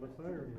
the firing range.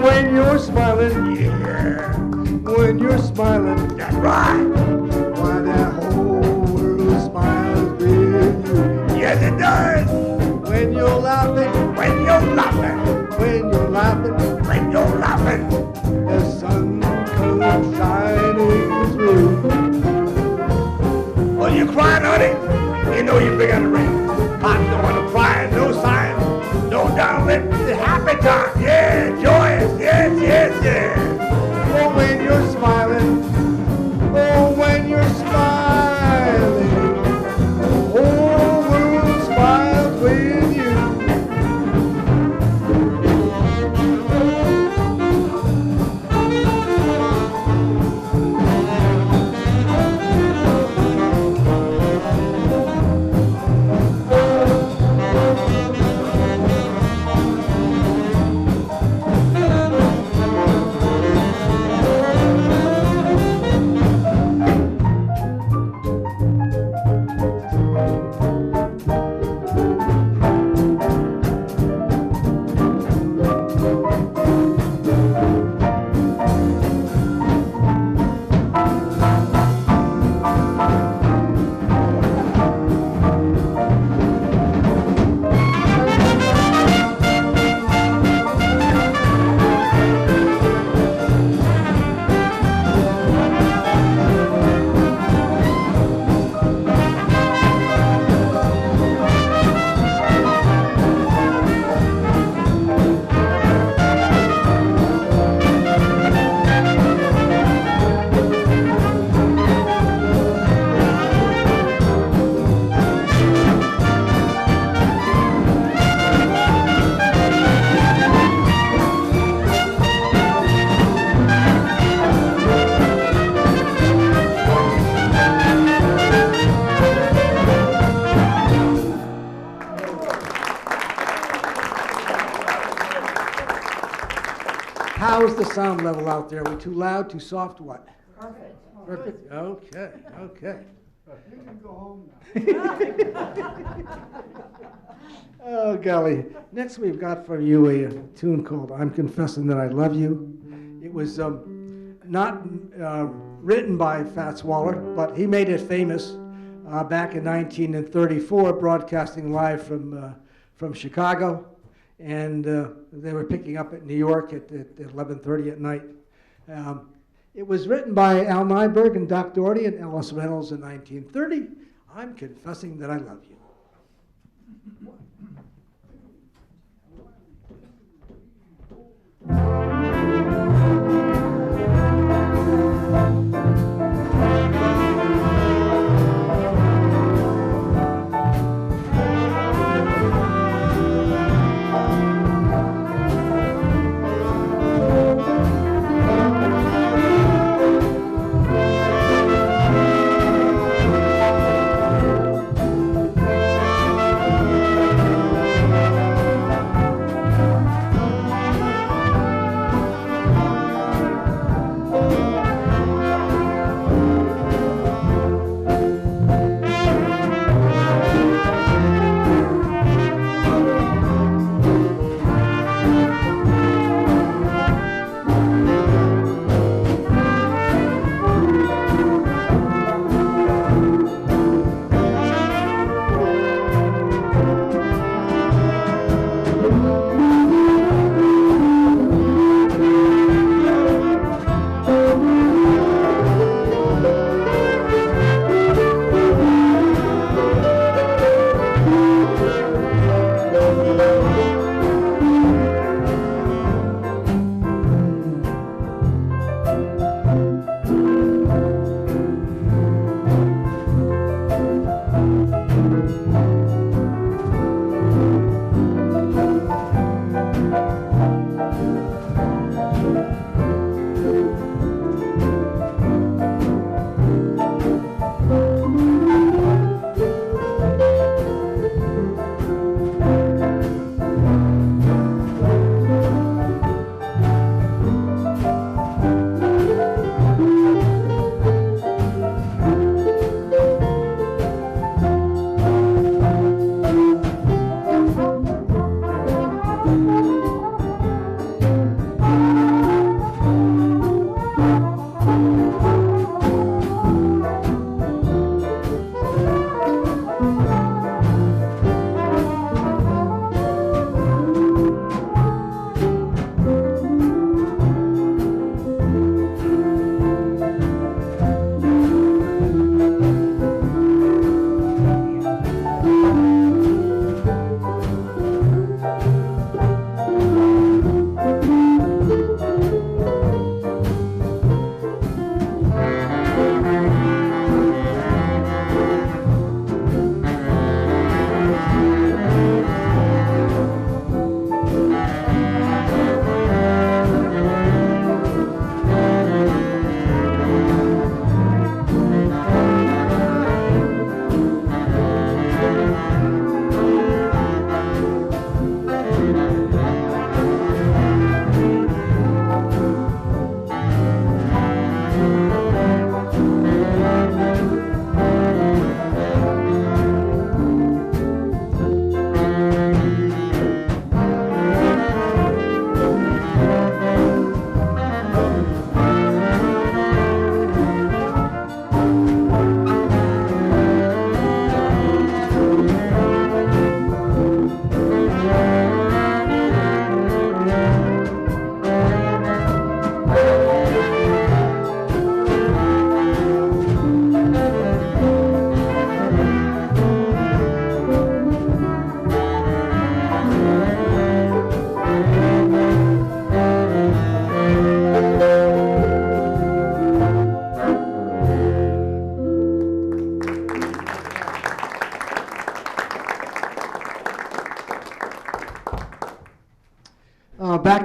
When you're smiling, yeah. When you're smiling, that's right. Why that whole world smiles with you. Yes, it does. When you're laughing, when you're laughing, when you're laughing, when you're laughing, the sun comes shining through. Well, you crying, honey? You know you big on the rain. Pop don't want to cry, no sign, no down lip. It's happy time, yeah, joyous, yes, yes, yes. Oh, when you're smiling, oh, when you're smiling, the whole world smiles with you. How's the sound level out there? Are we too loud, too soft, what? Perfect. Perfect? Okay, okay. You can go home now. Oh, golly. Next we've got for you a tune called I'm Confessing That I Love You. It was not written by Fats Waller, but he made it famous back in 1934, broadcasting live from Chicago. And they were picking up at New York at 11:30 at night. It was written by Al Nyberg and Doc Doherty and Ellis Reynolds in 1930. I'm Confessing That I Love You.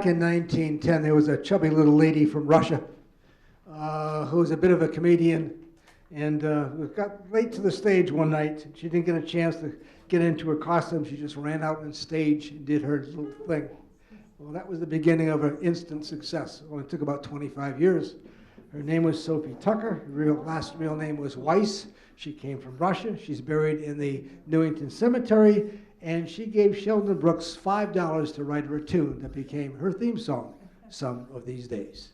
in 1910, there was a chubby little lady from Russia who was a bit of a comedian, and got late to the stage one night. She didn't get a chance to get into her costume. She just ran out on stage and did her little thing. Well, that was the beginning of her instant success. It only took about 25 years. Her name was Sophie Tucker. Her last real name was Weiss. She came from Russia. She's buried in the Newington Cemetery, and she gave Sheldon Brooks $5 to write her a tune that became her theme song, Some of These Days.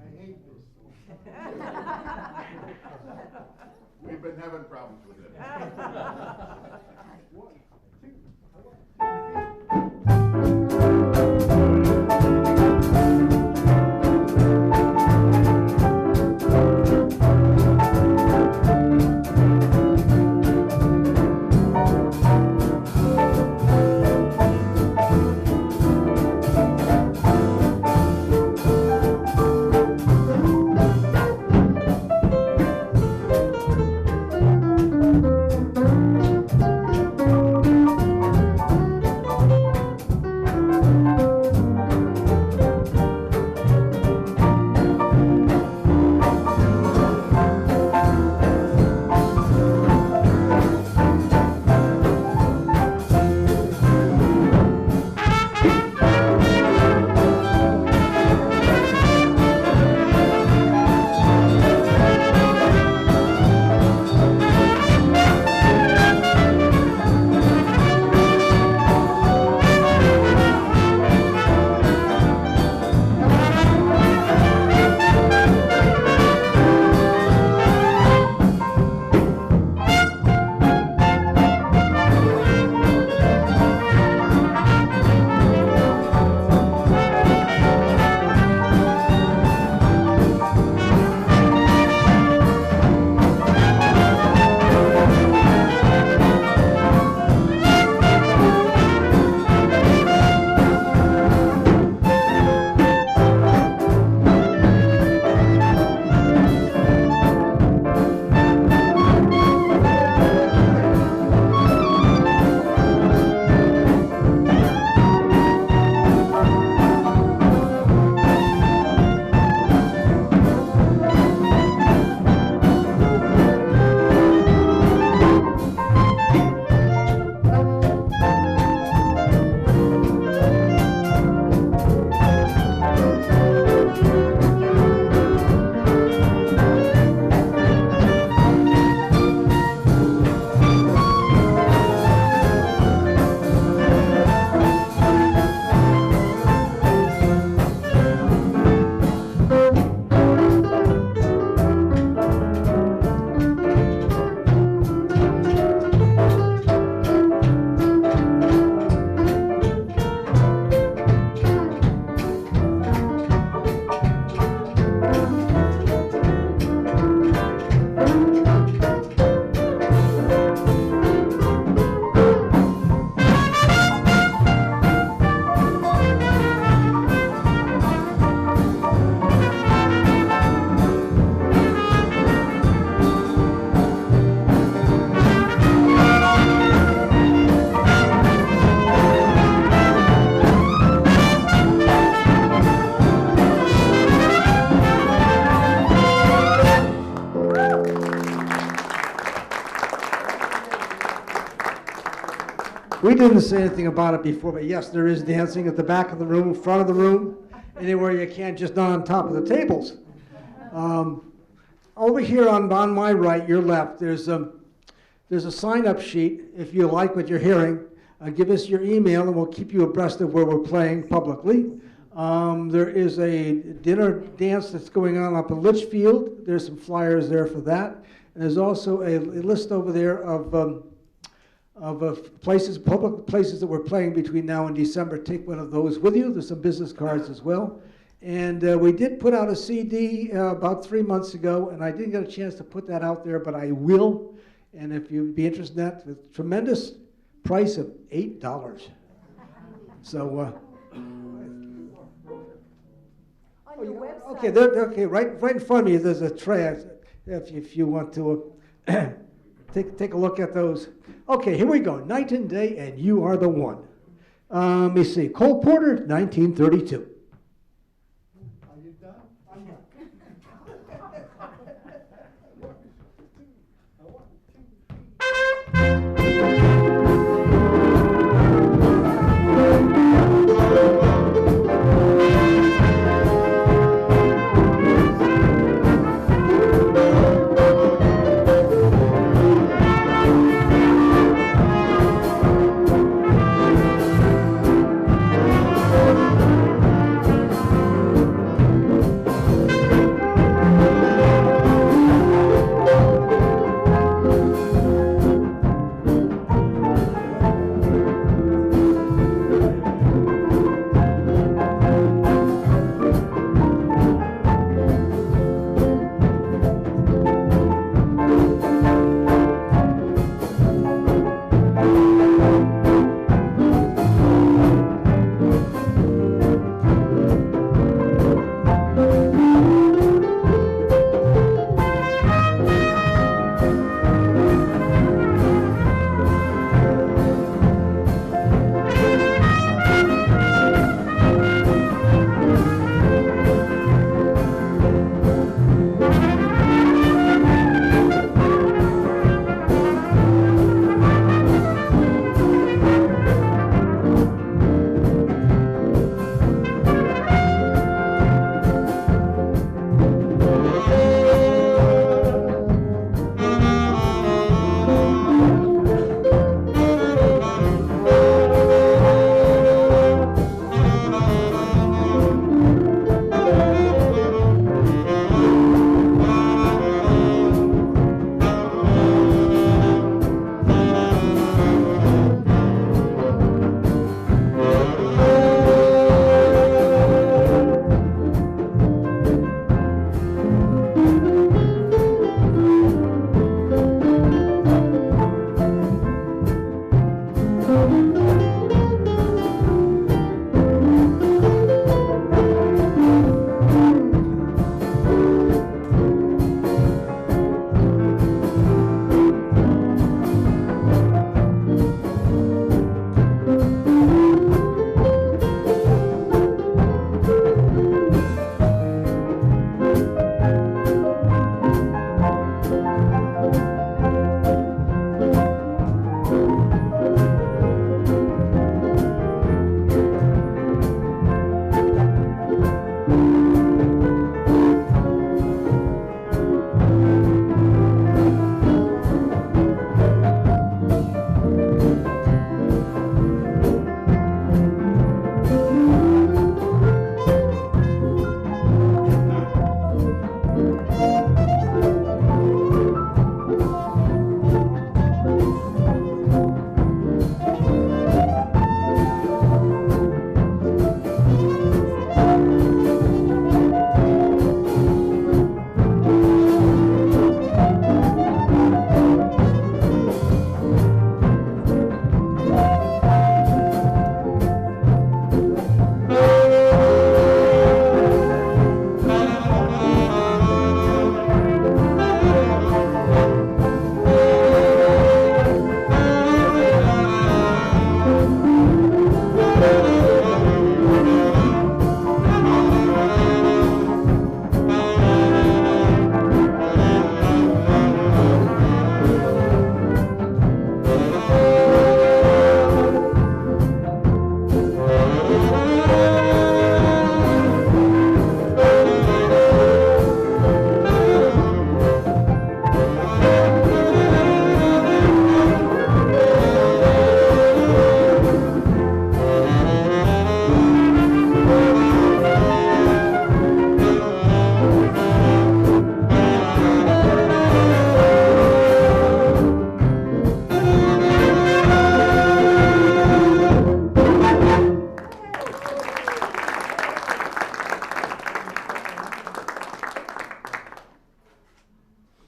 I hate this. We've been having problems with it. One, two. We didn't say anything about it before, but yes, there is dancing at the back of the room, front of the room, anywhere you can, just not on top of the tables. Over here on my right, your left, there's a sign-up sheet. If you like what you're hearing, give us your email and we'll keep you abreast of where we're playing publicly. There is a dinner dance that's going on up in Litchfield. There's some flyers there for that. And there's also a list over there of places, public places that we're playing between now and December. Take one of those with you. There's some business cards as well. And we did put out a CD about 3 months ago, and I didn't get a chance to put that out there, but I will. And if you'd be interested in that, the tremendous price of $8. So, On your website. okay, okay, right in front of you, there's a tray. If you want to take a look at those. Okay, here we go. Night and Day, and You Are the One. Let me see. Cole Porter, 1932. Are you done? I'm done.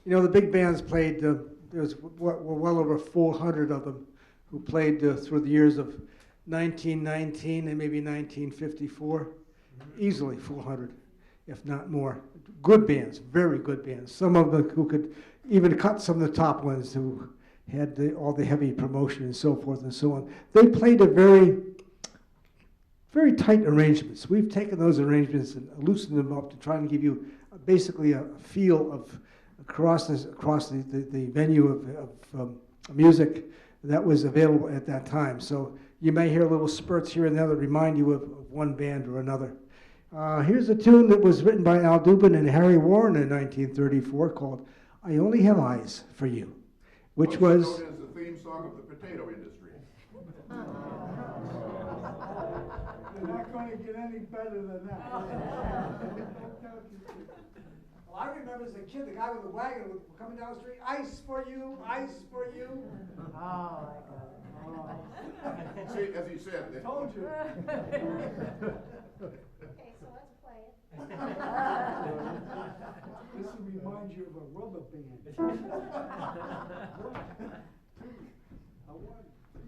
You know, the big bands played, there's well over 400 of them who played through the years of 1919 and maybe 1954. Easily 400, if not more. Good bands, very good bands. Some of them who could even cut some of the top ones who had all the heavy promotion and so forth and so on. They played a very very tight arrangements. We've taken those arrangements and loosened them up to try and give you basically a feel of across the venue of music that was available at that time. So you may hear little spurts here and there that remind you of one band or another. Here's a tune that was written by Al Dubin and Harry Warren in 1934 called I Only Have Eyes for You, which was... known as the theme song of the potato industry. You're not going to get any better than that. Well, I remember as a kid, the guy with the wagon was coming down the street, ice for you, ice for you. Oh, See, as he said, they Told you. Okay, so let's play it. This will remind you of a rubber band. A 1, 2.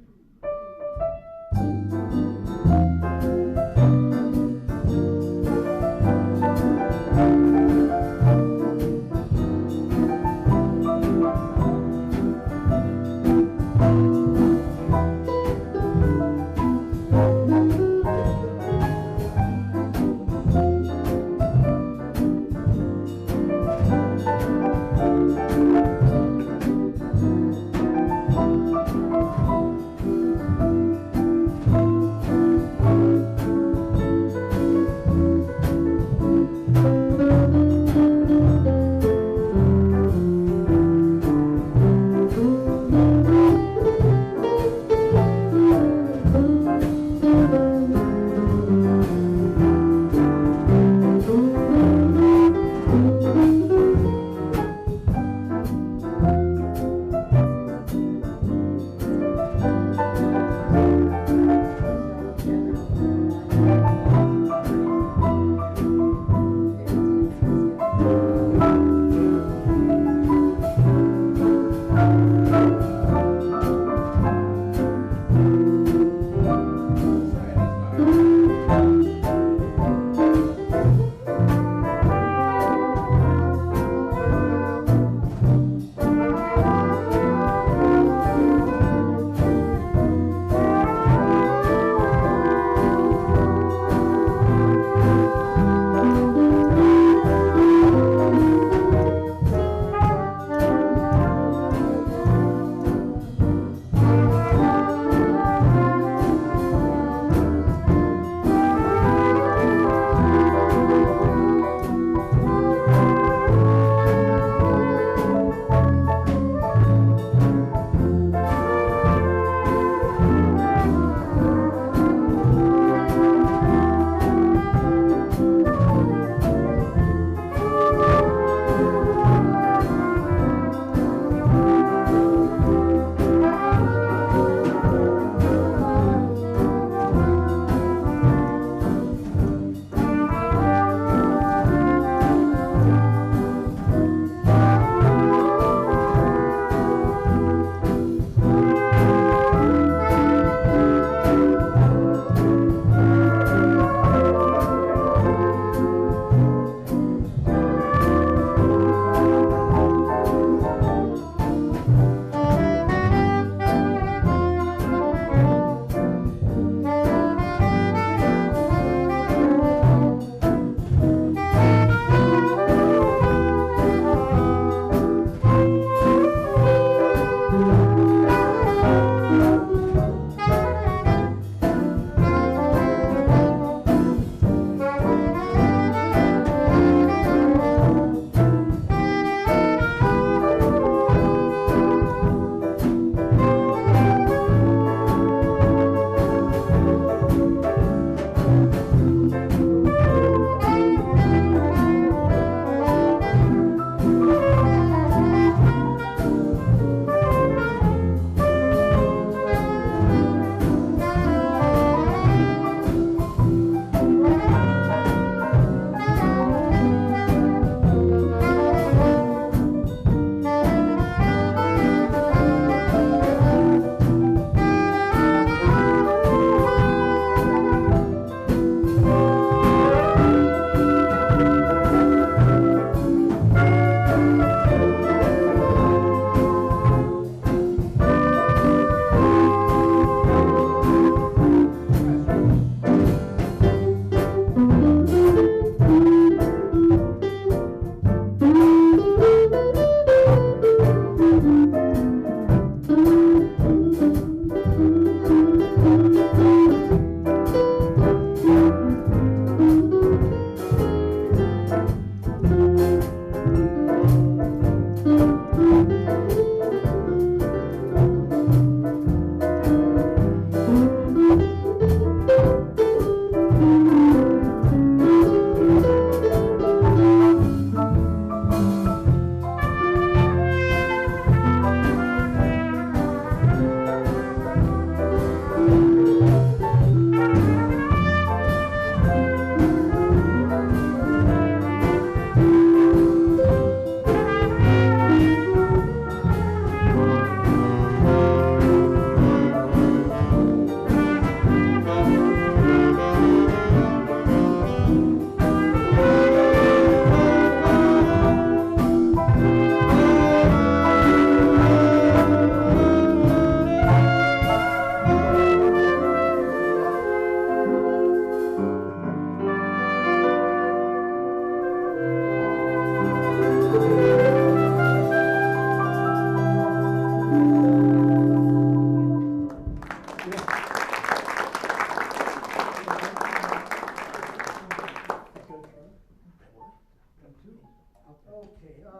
Okay, I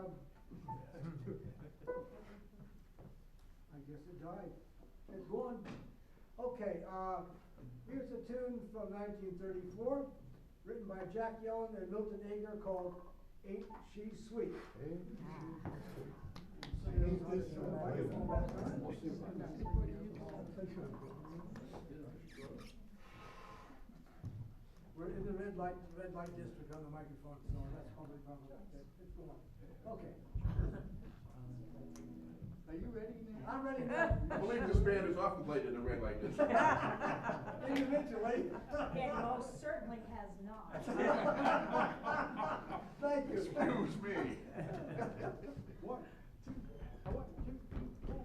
guess it died. It's gone. Okay, here's a tune from 1934, written by Jack Yellen and Milton Ager, called Ain't She Sweet. We're in the red light district on the microphone, so that's probably it's going. Okay. Are you ready now? I'm ready now. I believe this band is often played in the red light district. Individually. It most certainly has not. Thank you. Excuse me. One, two, one, two, four.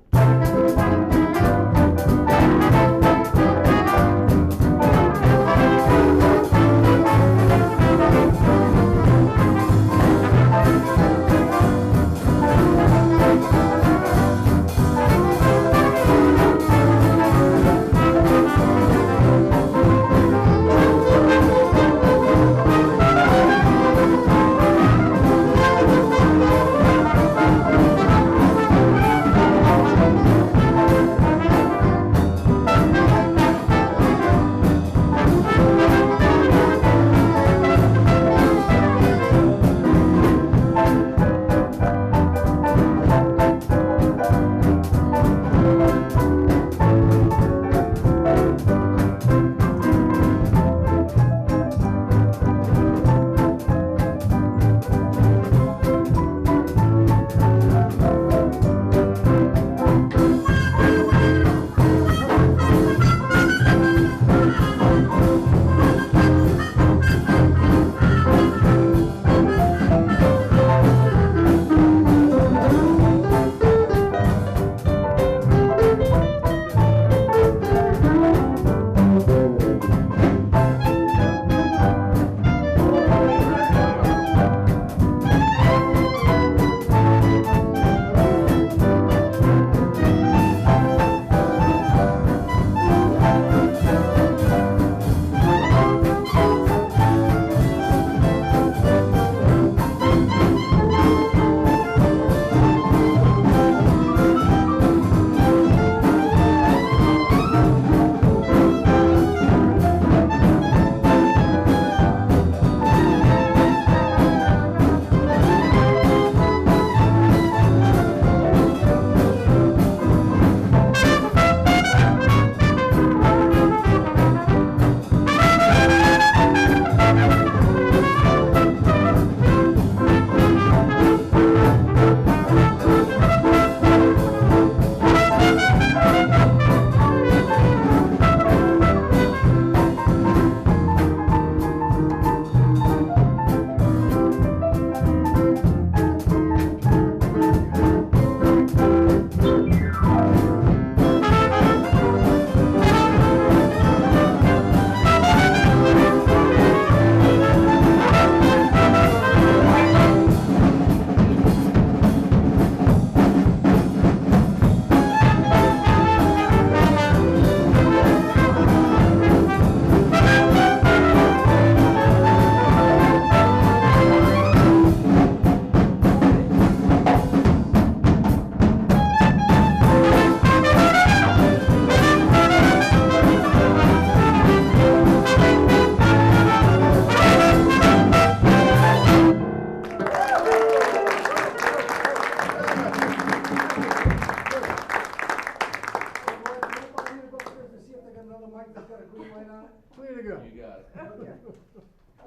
Clear to go. You got it. Okay.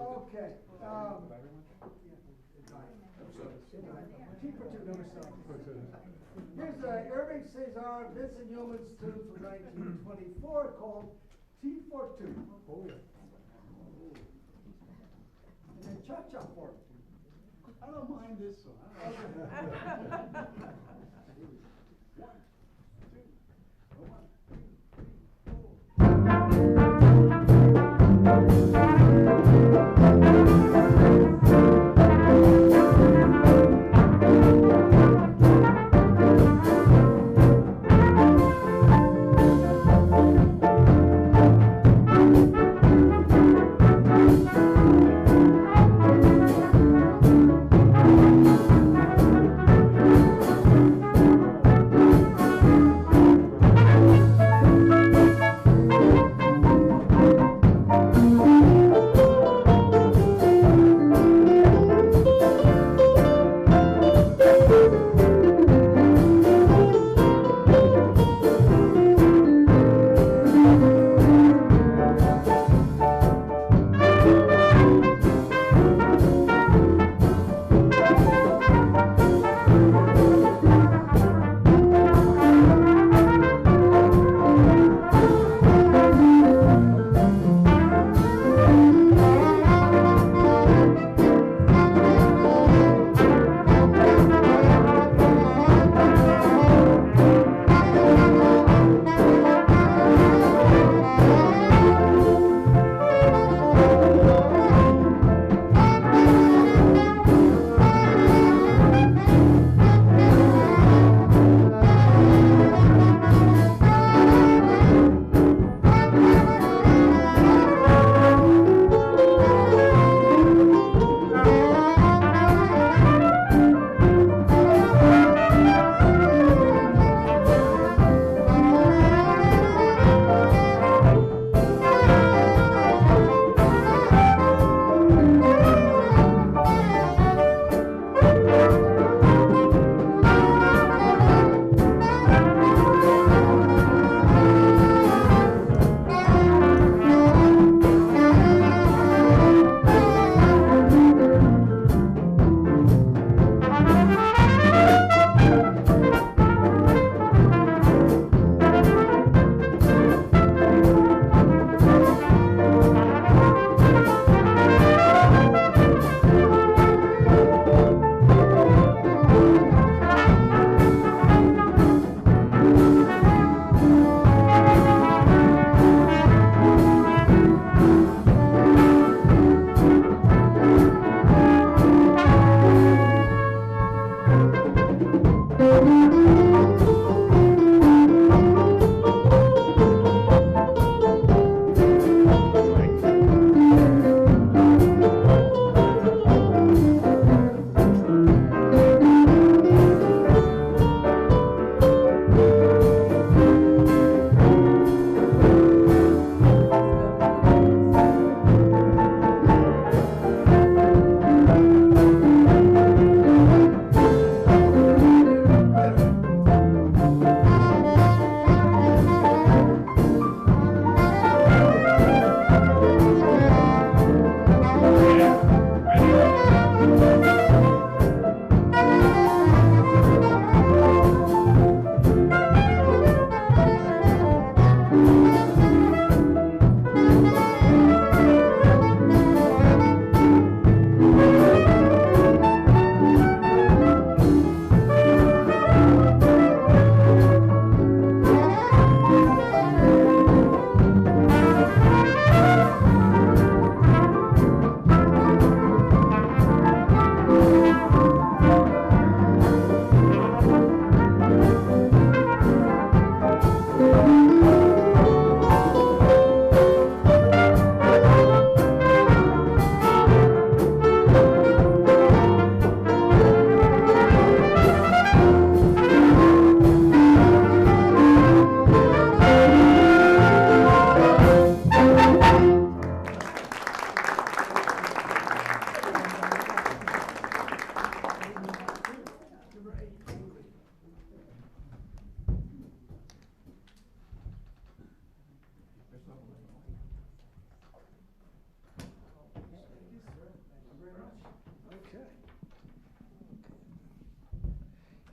Okay. Keep it to number 7. Here's Irving Cesar, Vincent Yeoman's tune from 1924 called T for Two. Oh, yeah. And then cha-cha for it. I don't mind this one. Thank you.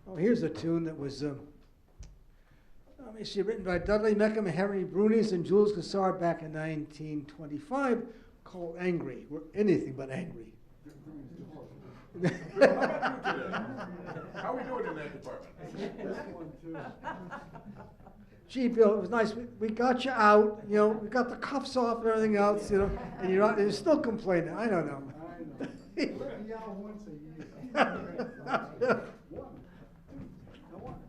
Oh, here's a tune that was, let me see, written by Dudley Meckham, Henry Brunis, and Jules Cassar back in 1925, called Angry. We're anything but angry. How are we doing in that department? Gee, Bill, it was nice. We got you out, you know, we got the cuffs off and everything else, you know, and you're still complaining. I don't know. I know. Yeah, once a year. One, two, one,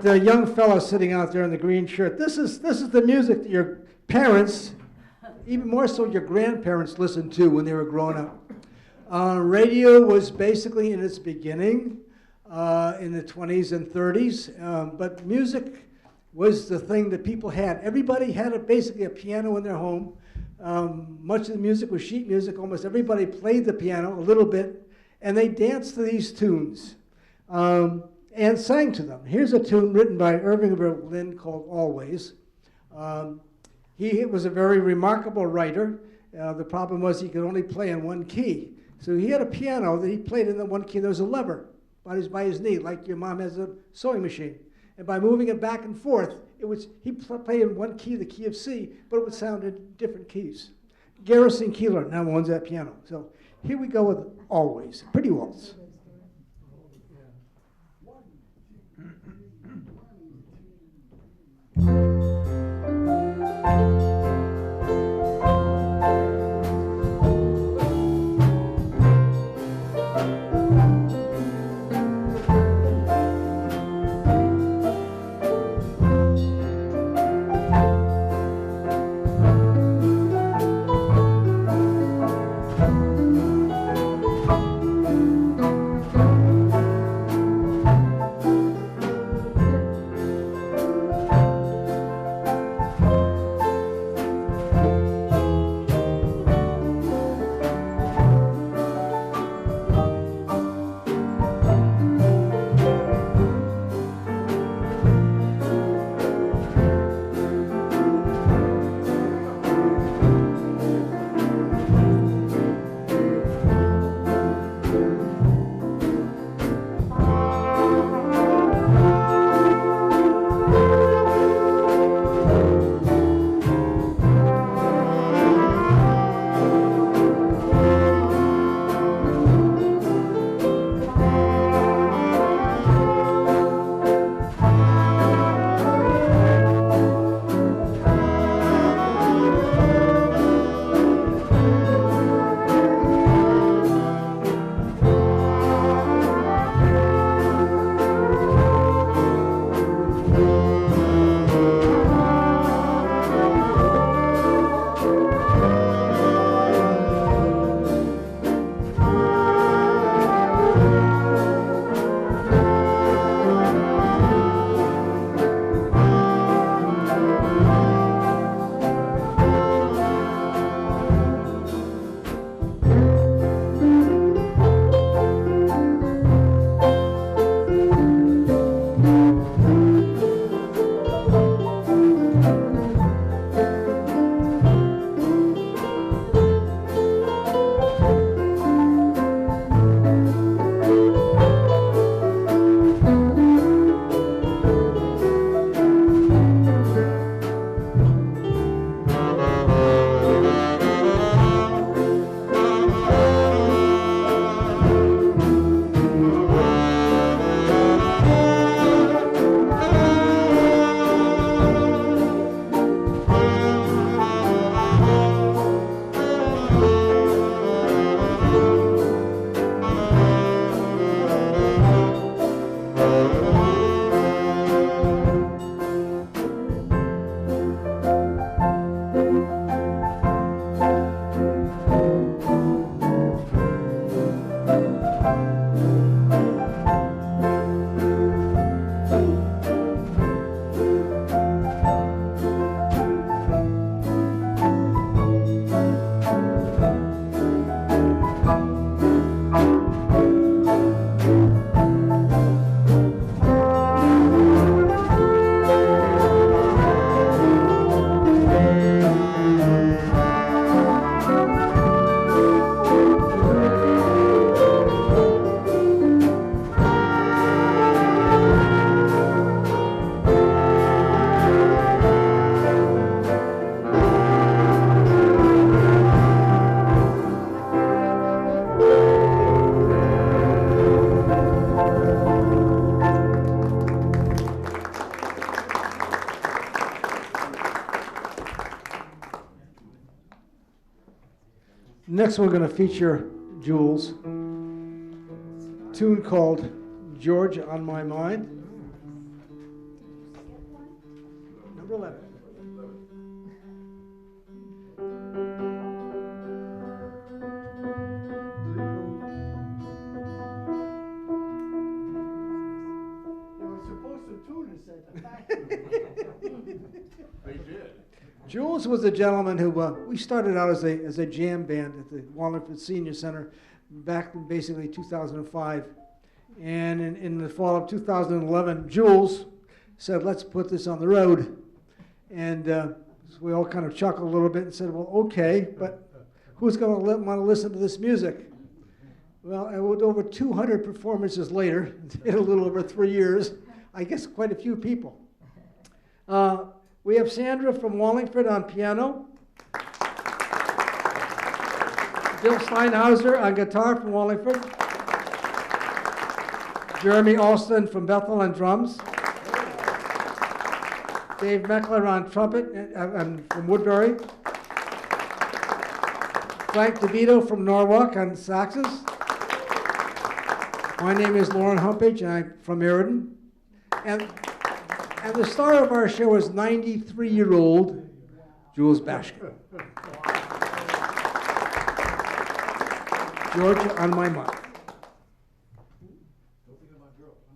That young fellow sitting out there in the green shirt, this is the music that your parents, even more so your grandparents, listened to when they were growing up. Radio was basically in its beginning in the 20s and 30s, but music was the thing that people had. Everybody had basically a piano in their home. Much of the music was sheet music. Almost everybody played the piano a little bit, and they danced to these tunes and sang to them. Here's a tune written by Irving Berlin called Always. He was a very remarkable writer. The problem was he could only play in one key. So he had a piano that he played in the one key. There was a lever by his knee, like your mom has a sewing machine. And by moving it back and forth, he played in one key, the key of C, but it would sound in different keys. Garrison Keillor now owns that piano. So here we go with Always, Pretty Waltz. Next, we're going to feature Jules, a tune called George on My Mind. Number 11. You were supposed to tune us at They did. Jules was a gentleman who, we started out as a jam band at the Wallingford Senior Center back in basically 2005. And in the fall of 2011, Jules said, let's put this on the road. And so we all kind of chuckled a little bit and said, well, okay, but who's going to want to listen to this music? Well, over 200 performances later, in a little over 3 years, I guess quite a few people. We have Sandra from Wallingford on piano. Bill Steinhauser on guitar from Wallingford. Jeremy Alston from Bethel on drums. Dave Meckler on trumpet and from Woodbury. Frank DeVito from Norwalk on saxes. My name is Lauren Humpage, and I'm from Meriden. And the star of our show is 93-year-old Jules Bashkin. Georgia on my mind. Still thinking about girls, huh?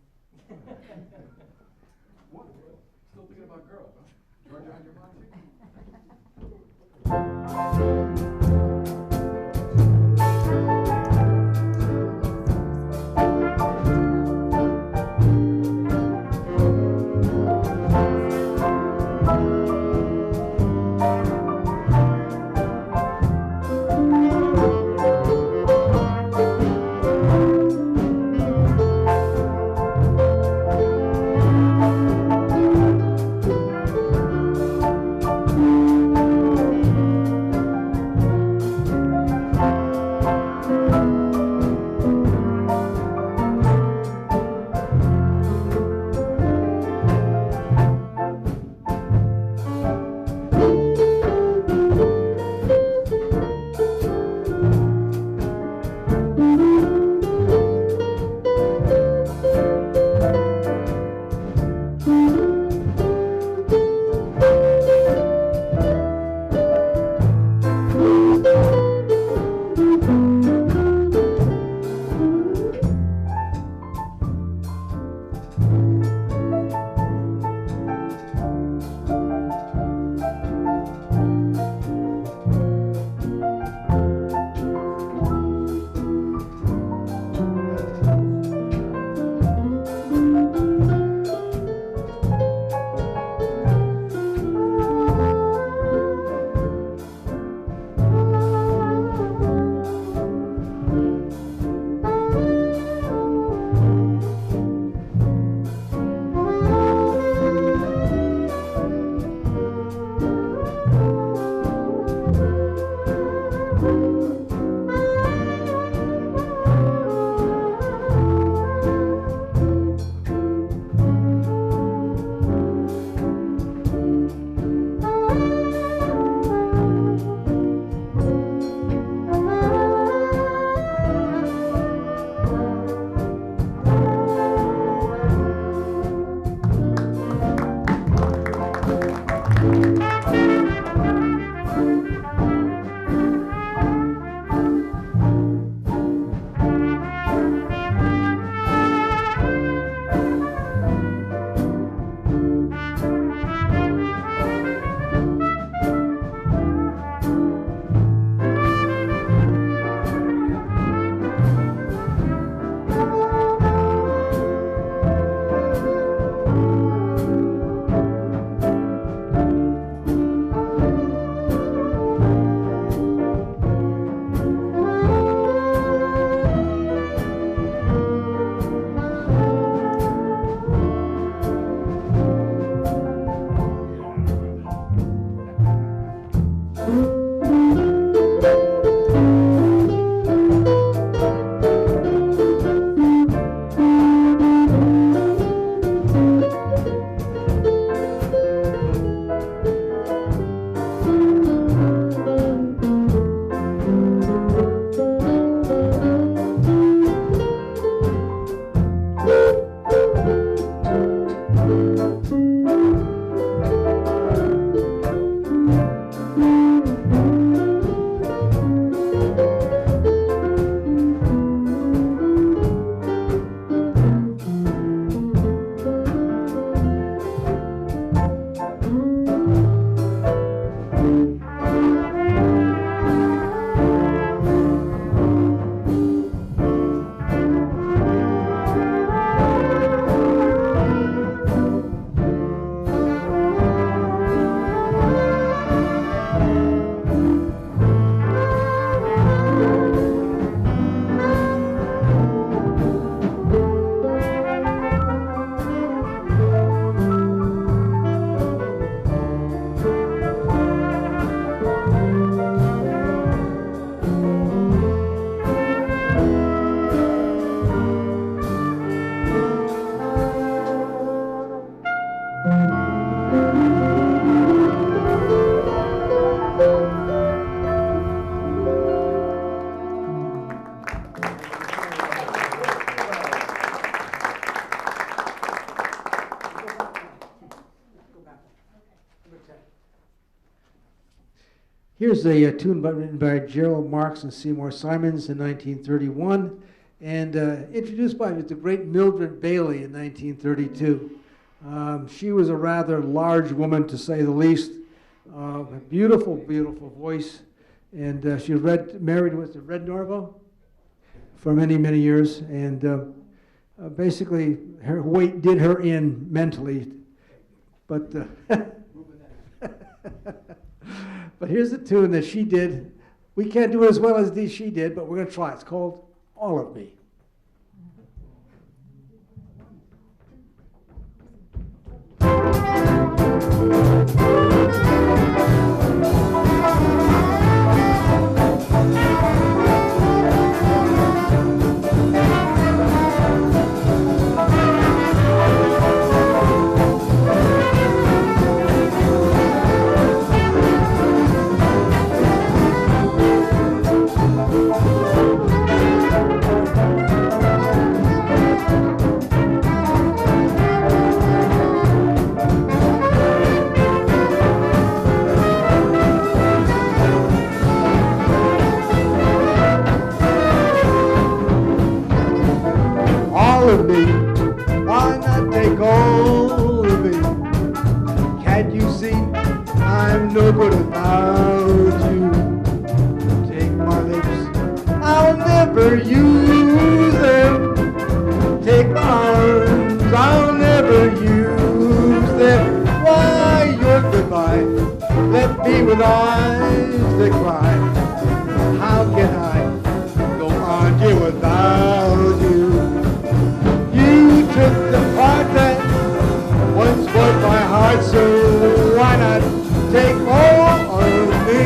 What? Still thinking about girls, huh? Georgia on your mind, Here's a tune written by Gerald Marks and Seymour Simons in 1931, and introduced by the great Mildred Bailey in 1932. She was a rather large woman, to say the least. A beautiful, beautiful voice, and she married with Red Norvo for many, many years, and basically her weight did her in mentally, but but here's the tune that she did. We can't do it as well as she did, but we're going to try. It's called All of Me. All of me, why not take all of me? Can't you see I'm no good without you? Take my lips, I'll never use them. Take my arms, I'll never use them. Why, your goodbye left me with eyes that cry. How can I go on, dear, without you? You took the part that once was my heart, so why not take all of me?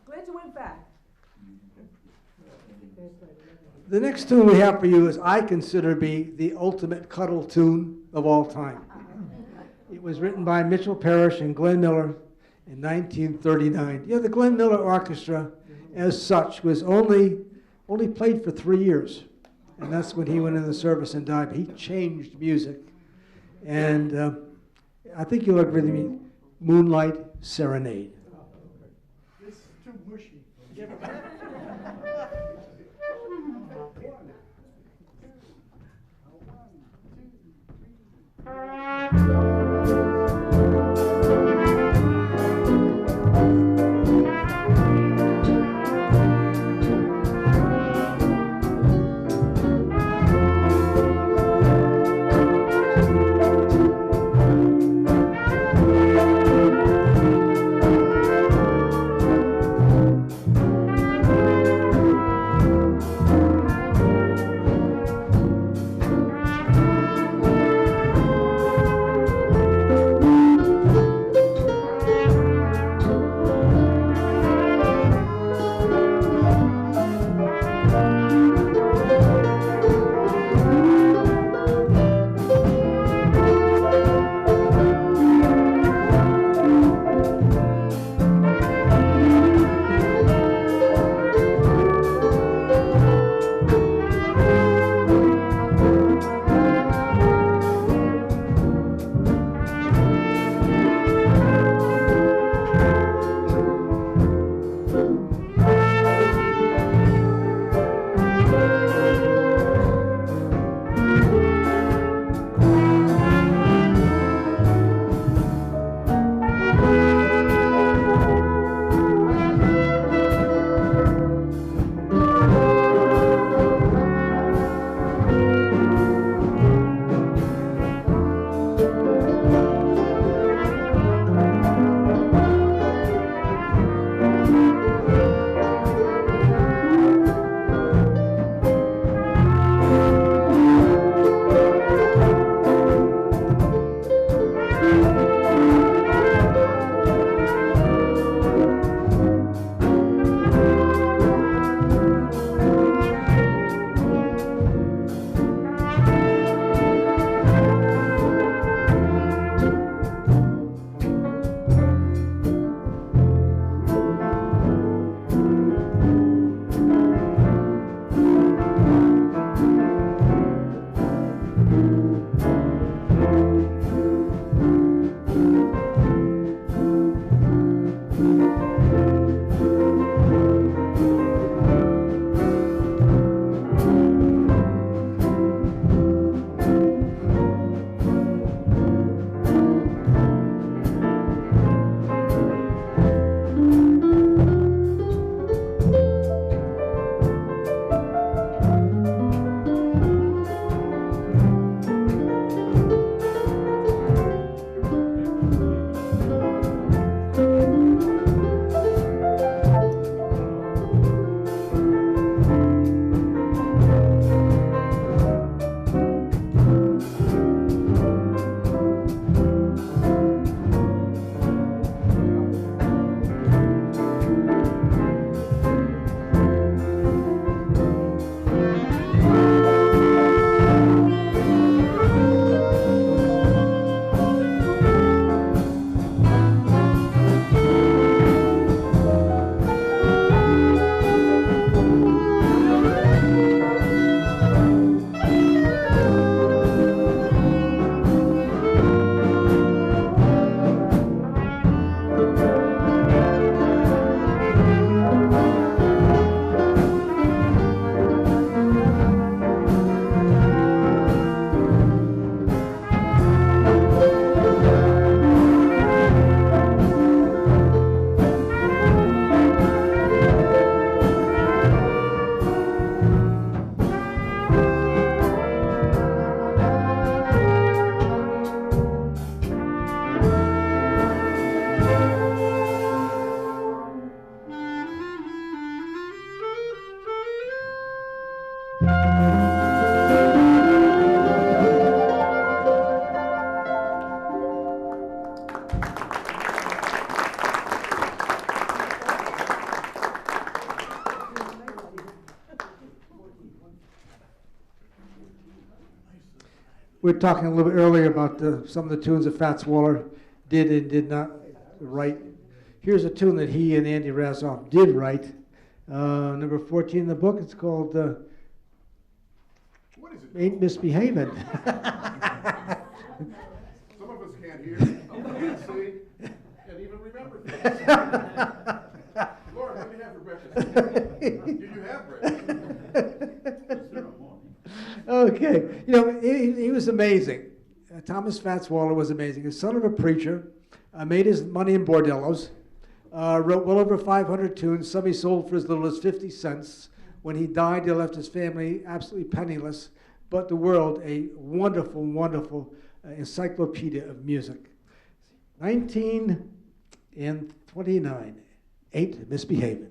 Glad you went back. The next tune we have for you is I consider to be the ultimate cuddle tune of all time. It was written by Mitchell Parrish and Glenn Miller in 1939. The Glenn Miller Orchestra, as such, was only played for 3 years, and that's when he went into the service and died. But he changed music, and I think you'll agree with me. Moonlight Serenade. This is too mushy. One, two, three. We were talking a little bit earlier about some of the tunes that Fats Waller did and did not write. Here's a tune that he and Andy Razzoff did write. Number 14 in the book. It's called What is it? Ain't Misbehaving. Some of us can't hear, can't see, and even remember things. Lord, what do you have for breakfast? Do you have breakfast? Okay. You know, he was amazing. Thomas Fats Waller was amazing. His son of a preacher, made his money in bordellos, wrote well over 500 tunes. Some he sold for as little as 50 cents. When he died, he left his family absolutely penniless, but the world a wonderful, wonderful encyclopedia of music. 1929, Ain't Misbehaving.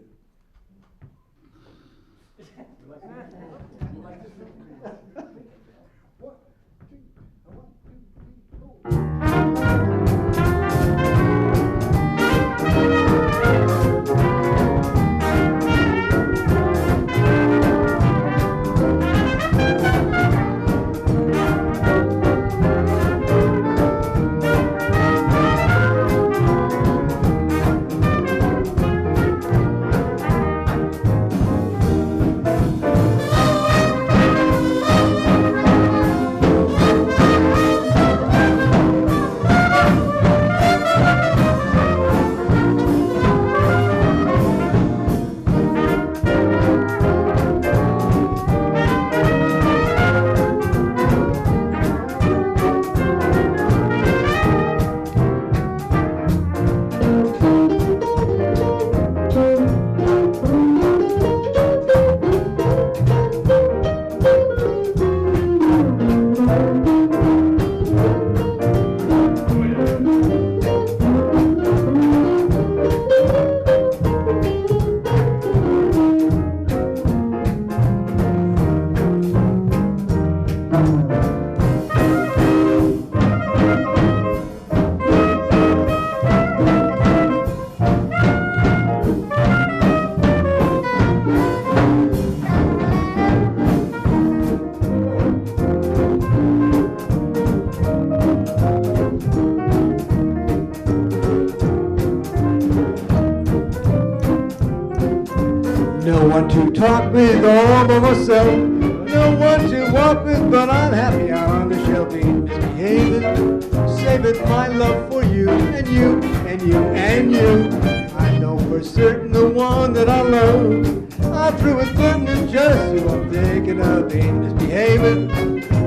No one to talk with all by myself. No one to walk with, but I'm happy out on the shelf. Ain't misbehaving, saving my love for you and you and you and you. I know for certain the one that I love. I'm through with flirting and just who I'm thinking of. Ain't misbehaving,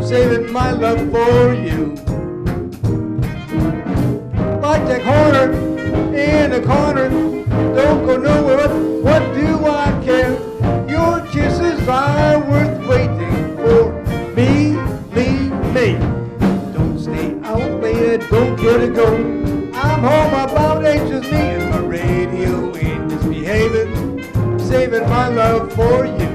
saving my love for you. Like Jack Horner in a corner, don't go nowhere. What do I care? Your kisses are worth waiting for. Me, leave me. Don't stay out late, don't get to go. I'm home about 8, just me and my radio. Ain't misbehaving, saving my love for you.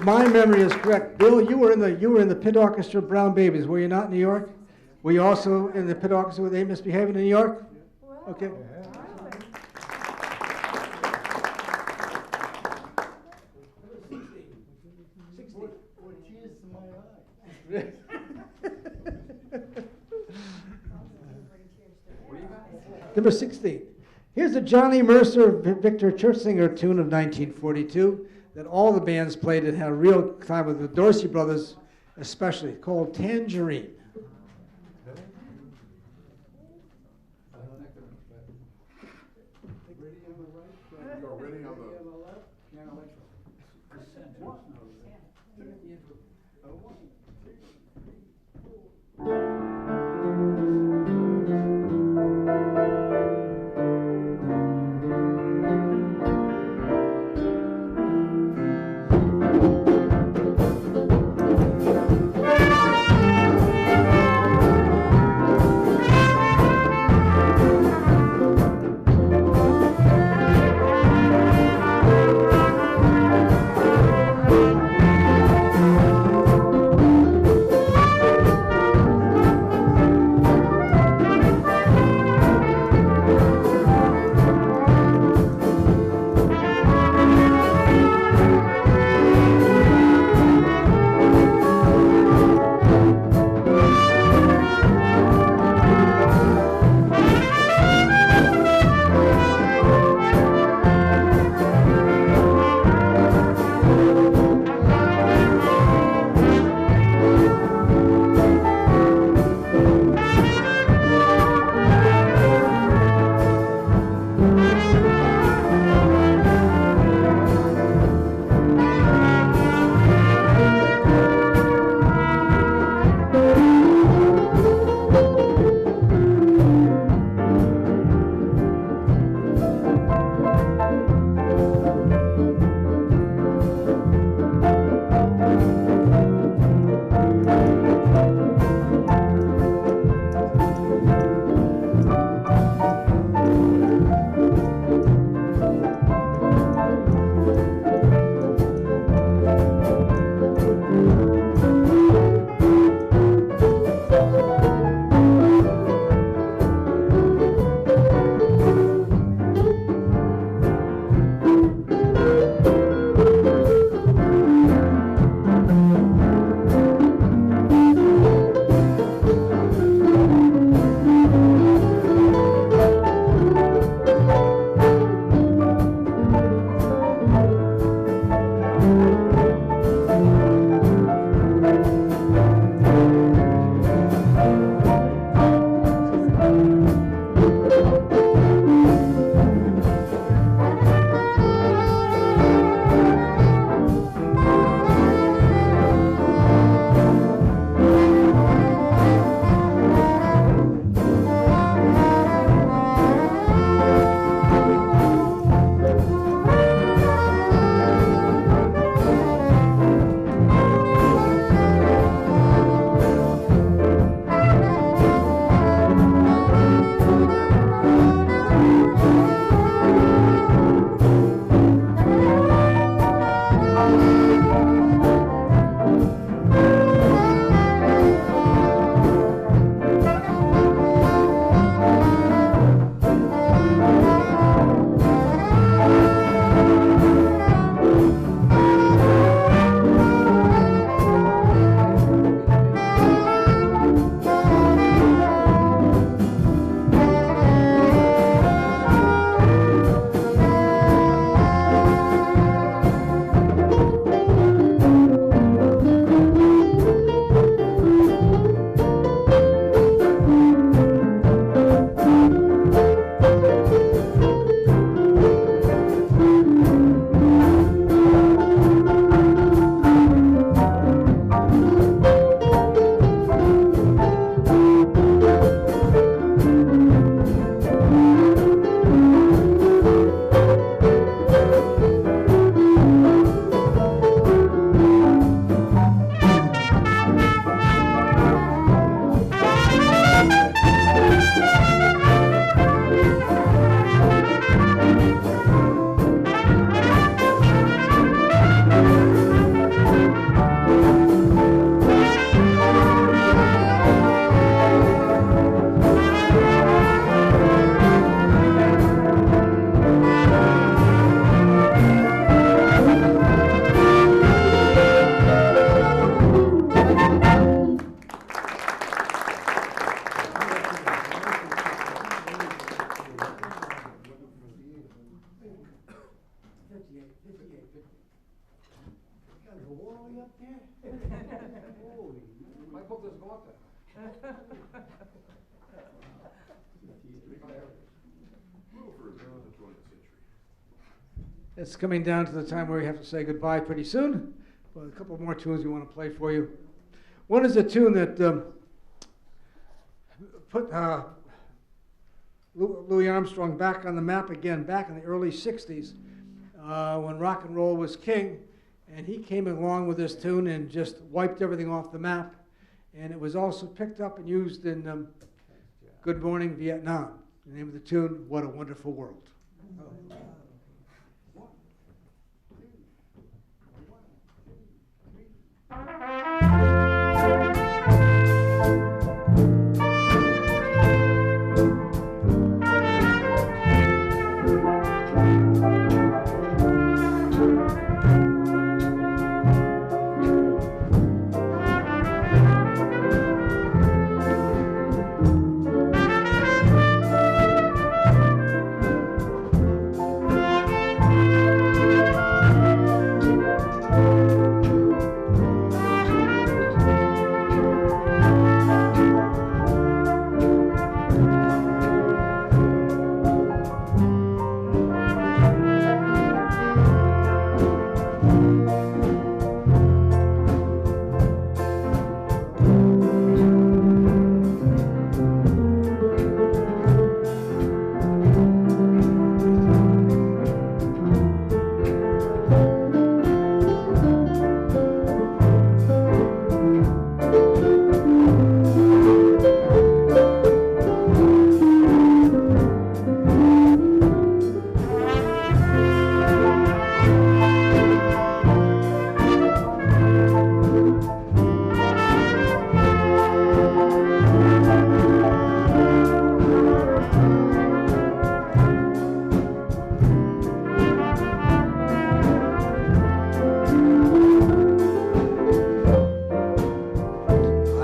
my memory is correct, Bill, you were in the pit orchestra of Brown Babies, were you not in New York? Were you also in the pit orchestra with They Misbehaving in New York? Well, Okay. really? What tears to my eyes. Number 16. Here's a Johnny Mercer, Victor Churchinger tune of 1942 that all the bands played and had a real time with the Dorsey Brothers, especially, called Tangerine. Ready on the right? Go ready on the- Ready on the left? Piano electro. One, one, two. It's coming down to the time where we have to say goodbye pretty soon. But a couple more tunes we want to play for you. One is a tune that put Louis Armstrong back on the map again, back in the early 60s, when rock and roll was king. And he came along with this tune and just wiped everything off the map. And it was also picked up and used in Good Morning Vietnam. The name of the tune, What a Wonderful World.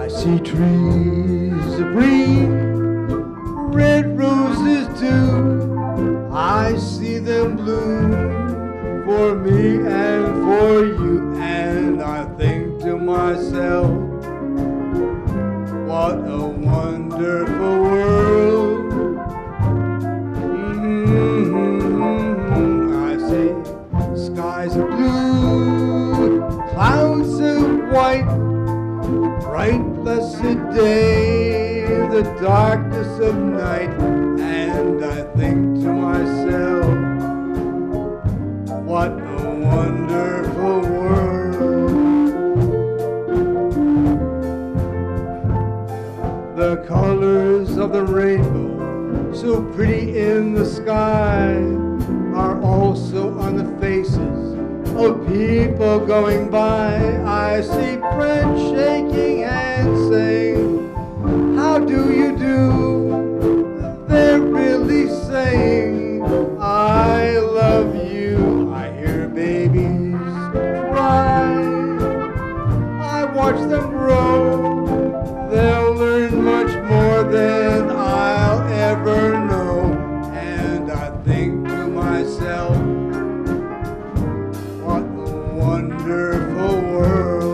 See trees of green, red roses too. I see them bloom for me and for you. And I think to myself, what a wonderful world. I see skies of blue, clouds of white, bright blessed day, the darkness of night. And I think to myself, what a wonderful world. The colors of the rainbow, so pretty in the sky, are also on the faces of people going by. I see friends shaking hands saying, how do you do? They're really saying, I love you. I hear babies cry. I watch them grow. They'll learn much more than I'll ever know. And I think to myself, wonderful world.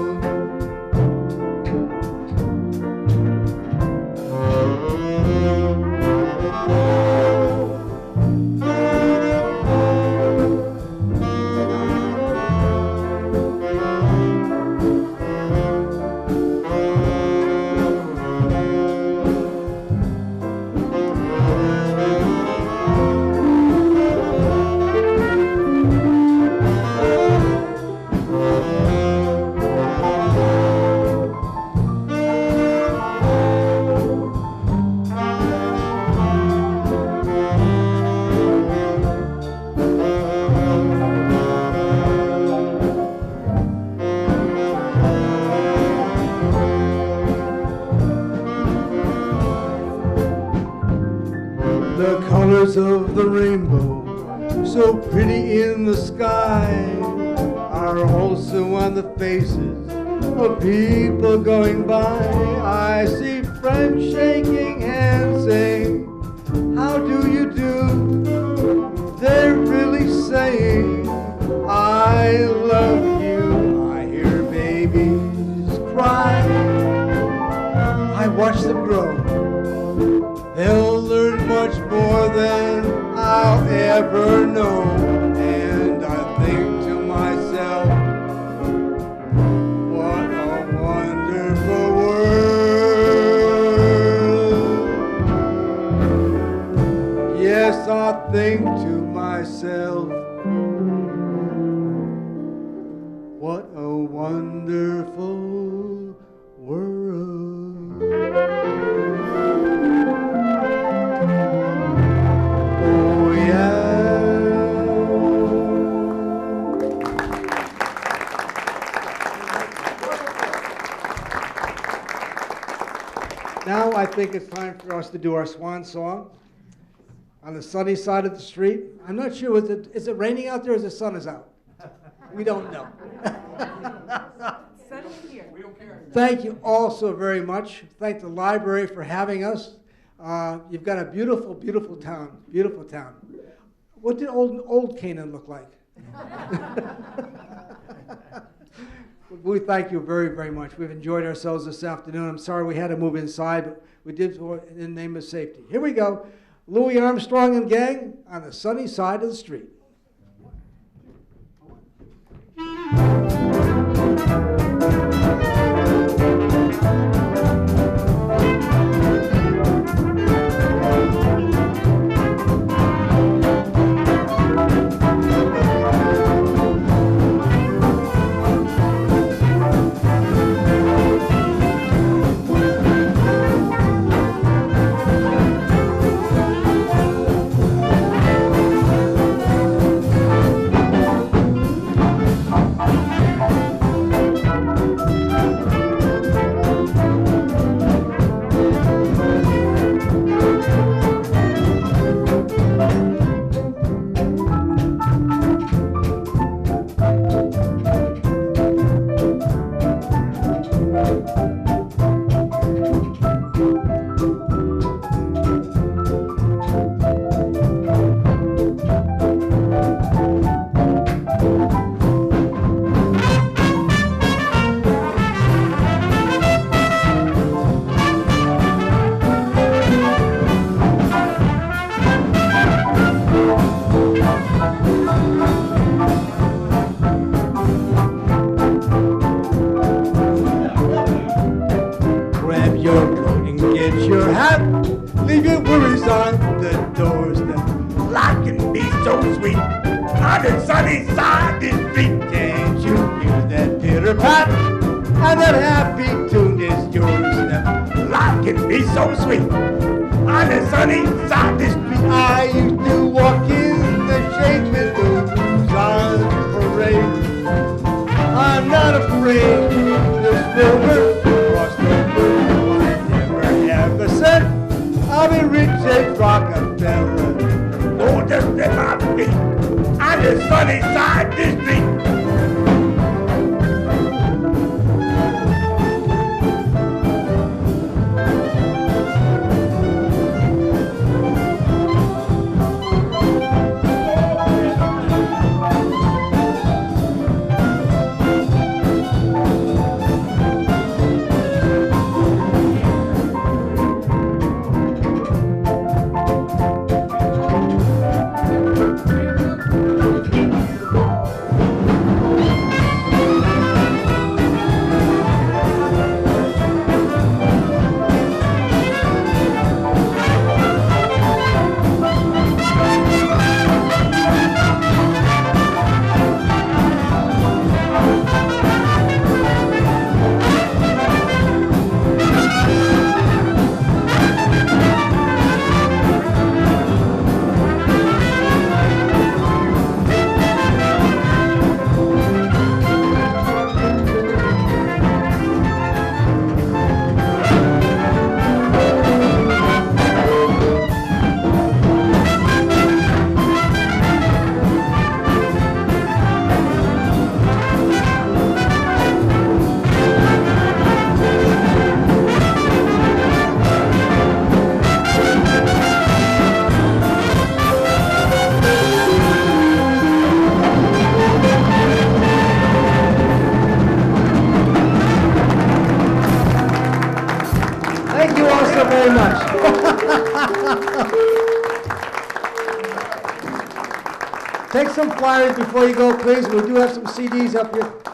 The colors of the rainbow, so pretty in the sky, are also on the faces of people going by. I see friends shaking hands saying, how do you do? They're really saying, I love you. I hear babies cry. I watch them grow. They'll learn much more than I'll ever know. And I think to myself, what a wonderful world. Yes, I think to myself, what a wonderful world. Oh, yeah. Now I think it's time for us to do our swan song on the sunny side of the street. I'm not sure, is it raining out there or the sun is out? We don't know. Sunny here. We don't care. Thank you all so very much. Thank the library for having us. You've got a beautiful, beautiful town. Beautiful town. What did old Canaan look like? We thank you very, very much. We've enjoyed ourselves this afternoon. I'm sorry we had to move inside, but we did so in the name of safety. Here we go. Louis Armstrong and gang on the sunny side of the street. Leave your worries on the doorstep. Life can be so sweet on the sunny side of the street. Can't you hear that pitter pat? And that happy tune is yours now. Life can be so sweet on the sunny side of the street. I used to walk in the shade with the blues on parade. I'm not afraid this river crossed over. I never have a cent. I'll be rich as Rockefeller. Oh, just at my feet on the sunny side of the street. very much. Take some flyers before you go, please. We do have some CDs up here.